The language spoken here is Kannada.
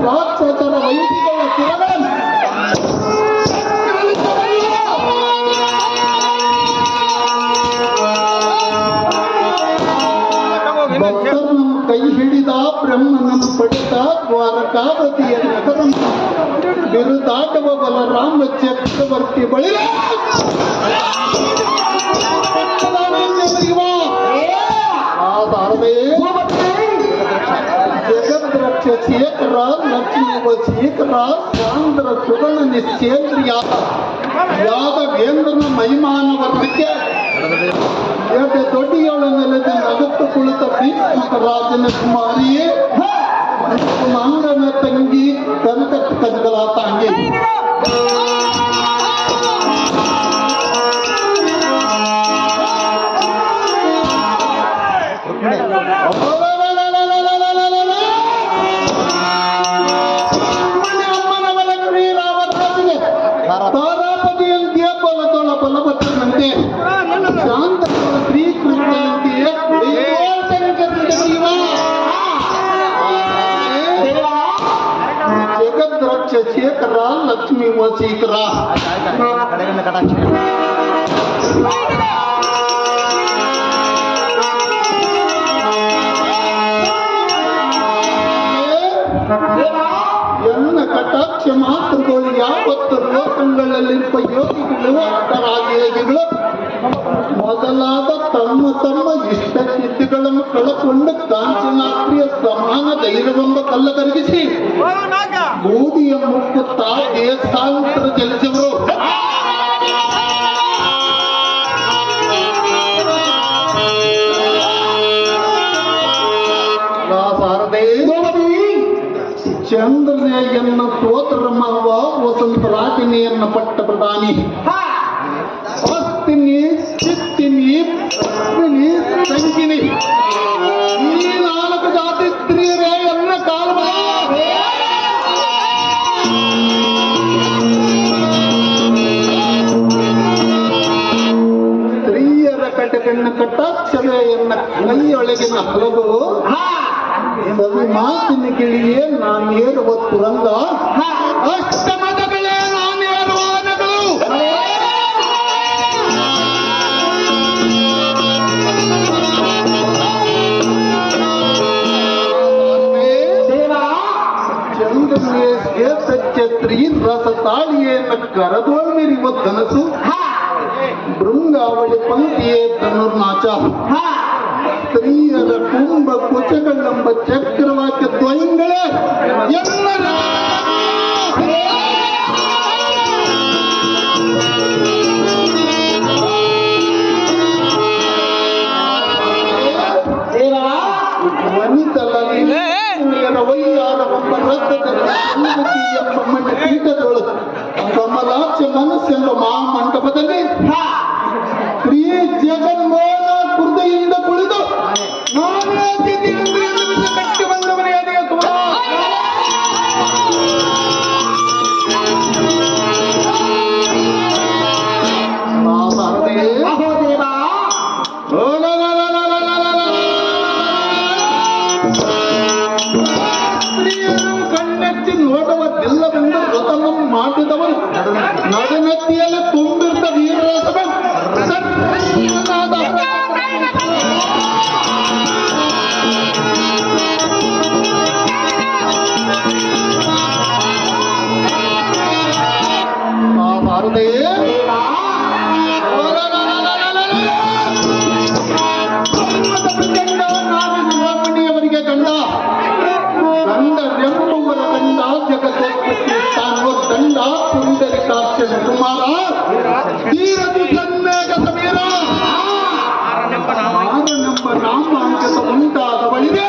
ರಾಕ್ಷಸರ ವೈದಿಗಳ ಕಿರಣ ಕೈ ಹಿಡಿದ ಬ್ರಹ್ಮನನ್ನು ಪಡೆದ ದ್ವಾರಕಾವತಿಯ ನಗರ ಬಿರುದಾಟವ ಬಲರಾಮ ಚಕ್ರವರ್ತಿ ಬಳಿ ಜಗದ್ರಕ್ಷ ಶೇಖರ ಲಕ್ಷ್ಮೀ ವಶೀಕರ ಸಾಂದ್ರ ಸುಗಣ ನಿಶ್ಚೇಂದ್ರಿಯ ಯಾದವೇಂದ್ರನ ಮಹಿಮಾನವರ್ಗಕ್ಕೆ ದೊಡ್ಡಿಯೋಳ ನೆಲದ ನಗುತ್ತು ಕುಳಿತ ಭೀಷ್ಮಕ ರಾಜನ ಕುಮಾರಿಯೇ ಮಂಗನ ತಂಗಿ ಕನಕ ಕನಕಲ ತಂಗಿ ತಾರಾಪತಿಯಂತೆಯೇ ಬಲದೊಳ ಬಲಭದ್ರನಂತೆ ಶಾಂತ ಶ್ರೀಕೃಷ್ಣನಂತೆಯೇ ಜಗದ್ರಕ್ಷ ಶೇಖರ ಲಕ್ಷ್ಮೀ ವಶೀಕರ ಎನ್ನ ಕಟಾಕ್ಷ ಮಾತೃಗಳು ಯಾವತ್ತು ಲೋಕಗಳಲ್ಲಿರುವ ಯೋಗಿಗಳು ಅರ್ಥರಾಗಿಗಳು ಮೊದಲಾದ ತಮ್ಮ ತಮ್ಮ ಇಷ್ಟ ಸಿದ್ಧಿಗಳನ್ನು ಕಳಕೊಂಡು ಕಾಂಚನಾತ್ರಿಯ ಸಮಾನ ಧೈರ್ಯವೆಂಬ ಕಲ್ಲ ಕರಗಿಸಿ ಬೂದಿಯ ಮುಕ್ಕುತ್ತಾ ದೇಶಾಂತರ ಚಲಿಸಿದರು. ಚಂದ್ರನೆಯನ್ನು ಸೋದರ ಮಾವ ವಸಂತ ರಾಜನೆಯನ್ನ ಪಟ್ಟ ಪ್ರಧಾನಿ ಅಸ್ತಿನಿ ಚಿತ್ತಿನಿ ಅಸ್ತಿನಿ ಸಂಗಿನಿ ಈ ನಾಲ್ಕು ಜಾತಿ ಸ್ತ್ರೀಯರೇ ಎನ್ನ ಕಾಲ ಸ್ತ್ರೀಯರ ಕಟಕನ್ನ ಕಟಾಕ್ಷರ ಎನ್ನ ಕೈಯೊಳಗಿನ ಹಲವು ಸವಿ ಮಾತಿನ ಗಿಳಿಯೇ ನಾನು ಏರುವ ತುರಂಗ ಅಷ್ಟಮದಗಳೇ ನಾನು ಏರುವ ಆನೆಗಳು ಚಂದ್ರನೇ ಶ್ವೇತಛತ್ರಿ ರಸ ತಾಳಿಯೇನ ಕರದೋಳ್ಮಿರಿವ ಕನಸು ಭೃಂಗಾವಳಿ ಪಂಕ್ತಿಯೇ ಧನುರ್ನಾಚ ಸ್ತ್ರೀಯರ ಕುಂಭ ಕುಚಗಳೆಂಬ ಚಕ್ರವಾಕ್ಯ ದ್ವಯಂಗಳೇ ಎಲ್ಲರ ವನಿತಲಲ್ಲಿ ವೈಯಾರವೆಂಬ ರಕ್ತದ ಎಂಬ ಮಂಡ ಪೀಠದೊಳು ಕಮಲಾಕ್ಷ ಮನಸ್ಸೆಂಬ ಮಹಾಮಂಟಪದಲ್ಲಿ ಪ್ರಿಯ ಜಗನ್ಮೋಹನ ಹೃದಯದಿಂದ ಕುಳಿತು ನಾನೇ ಕಟ್ಟಿ ಬಂದವನೇ ಸ್ತ್ರೀಯರನ್ನು ಕಣ್ಣೆತ್ತಿ ನೋಡುವುದಿಲ್ಲವೆಂದು ವ್ರತವನ್ನು ಮಾಡಿದವರು ನಡುನತ್ತಿಯಲ್ಲಿ ತುಂಬಿರ್ತ ವೀರರಸವ ಅವರಿಗೆ ಗಂಡ ಗಂಡರೆಂಬುವರ ಗಂಡ ಜಗದೋತ್ಪತ್ತಿ ತಾನು ದಂಡ ಪುಂಡರಿಕಾಕ್ಷನ ಕುಮಾರ ತೀರದಿ ಸನ್ಮೇಘ ಸಮೀರ ಆರನೆಂಬ ನಾಮಾಂಕದ ಉಂಟಾದ ಬಳಿಗೆ